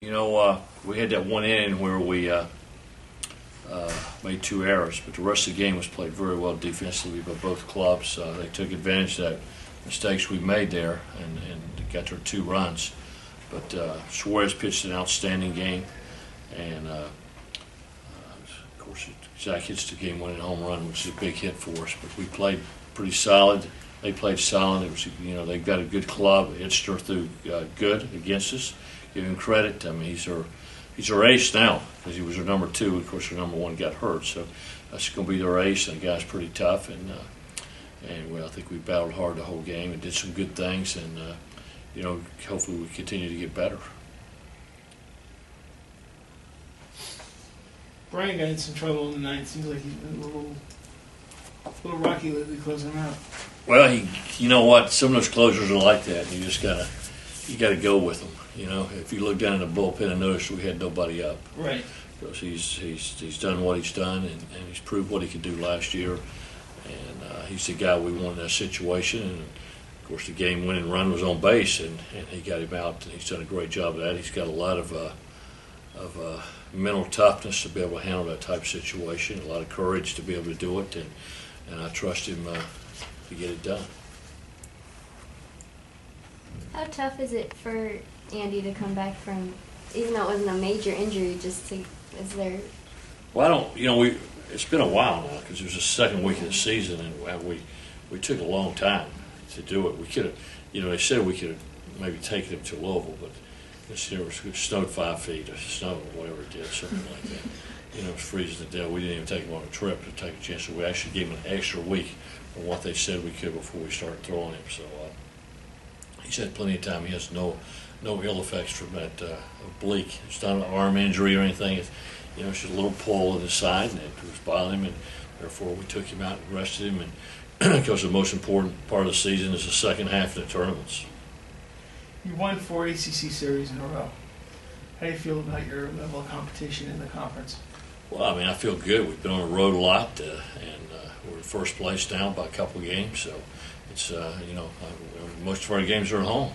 We had that one inning where we made two errors, but the rest of the game was played very well defensively by both clubs. They took advantage of that mistakes we made there and got their two runs. But Suarez pitched an outstanding game, and of course Zach hits the game-winning home run, which is a big hit for us. But we played pretty solid. They played solid. It was, they've got a good club. Hitched her through good against us. Give him credit. I mean, he's our ace now because he was our number two. Of course, our number one got hurt, so that's going to be their ace. And the guy's pretty tough, and I think we battled hard the whole game and did some good things, and hopefully we continue to get better. Brian got in some trouble in the ninth. Seems like he's been a little rocky lately closing him out. Well, you know what? Some of those closers are like that. You just gotta go with them. If you look down in the bullpen and notice we had nobody up. Right. Because he's done what he's done, and he's proved what he could do last year. And he's the guy we want in that situation. And of course, the game-winning run was on base, and he got him out. And he's done a great job of that. He's got a lot of mental toughness to be able to handle that type of situation. A lot of courage to be able to do it, and I trust him to get it done. How tough is it for Andy to come back from, even though it wasn't a major injury, Well, it's been a while now because it was the second week of the season, and we took a long time to do it. We could have, they said we could have maybe taken him to Louisville, but it snowed 5 feet of snow or whatever it did, something like that. It was freezing to death. We didn't even take him on a trip to take a chance. So we actually gave him an extra week from what they said we could before we started throwing him. So he's had plenty of time. He has no ill effects from that oblique. It's not an arm injury or anything. It's just a little pull in the side, and it was bothering him, and therefore we took him out and rested him. And because the most important part of the season is the second half of the tournaments. You won 4 ACC series in a row. How do you feel about your level of competition in the conference? Well, I feel good. We've been on the road a lot, and we're in first place now by a couple of games. So it's most of our games are at home,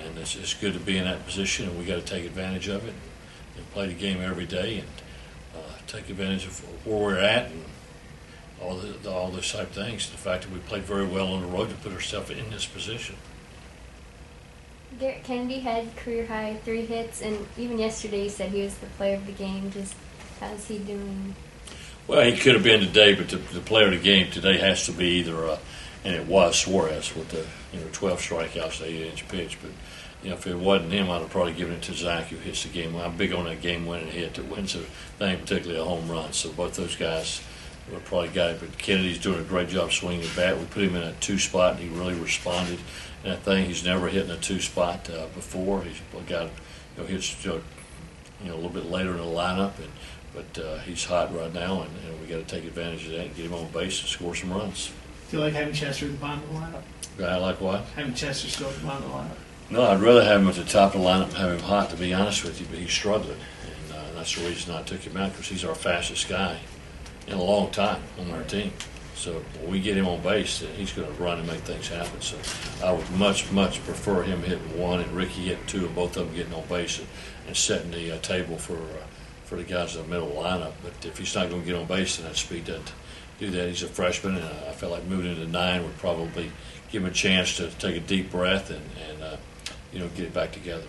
and it's good to be in that position. And we got to take advantage of it and play the game every day and take advantage of where we're at and all those type of things. The fact that we played very well on the road to put ourselves in this position. Garrett Kennedy had career-high 3 hits, and even yesterday he said he was the player of the game. How's he doing? Well, he could have been today, but the player of the game today has to be either, and it was Suarez with the 12 strikeouts, the 8-inch pitch. But if it wasn't him, I'd have probably given it to Zach, who hits the game. I'm big on that game-winning hit that wins a thing, particularly a home run. So both those guys would probably got it. But Kennedy's doing a great job swinging the bat. We put him in a 2 spot, and he really responded. And that thing, he's never hit in a 2 spot before. He's got hits a little bit later in the lineup, but he's hot right now, and we got to take advantage of that and get him on base and score some runs. Do you like having Chester at the bottom of the lineup? I like what? Having Chester still at the bottom of the lineup. No, I'd rather have him at the top of the lineup and have him hot, to be honest with you, but he's struggling. And that's the reason I took him out, because he's our fastest guy in a long time on our team. So when we get him on base, he's going to run and make things happen. So I would much, much prefer him hitting 1 and Ricky hitting 2, and both of them getting on base and setting the table for the guys in the middle lineup. But if he's not going to get on base, then that speed doesn't do that. He's a freshman, and I felt like moving into 9 would probably give him a chance to take a deep breath and get it back together.